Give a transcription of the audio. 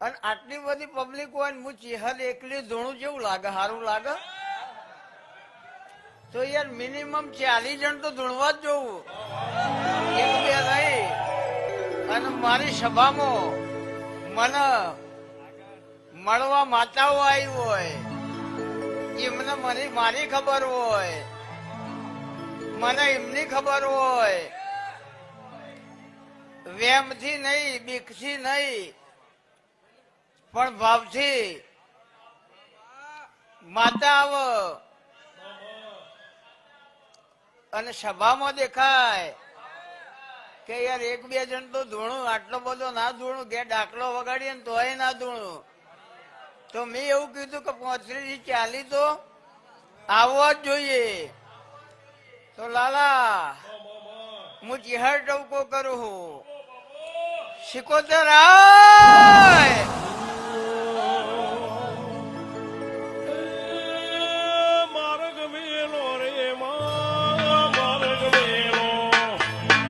અને આટલી બધી પબ્લિક હોય ને હું ચેહલ એકલી ધૂણું જેવું લાગે? સારું લાગે? તો યાર મિનિમમ 40 જણ તો ધૂણવા જ જોવું, એક બે નહીં. અને મારી સભામાં મને મળવા માતાઓ આવી હોય, એમને મારી ખબર હોય, મને એમની ખબર હોય. વેમથી નહીં, બીકથી નહીં, પણ ભાવથી માતા આવે અને સભામાં દેખાય કે યાર એક બે જણ તો ધૂણું, આટલો બધો ના ધૂણું, કે ડાકલો વગાડીએ ને તોય ના ધૂણું. તો મેં એવું કીધું કે 35 થી 40 તો આવવા જ જોઈએ. તો લાલા હું ચેહર ટવકો કરું છું, 77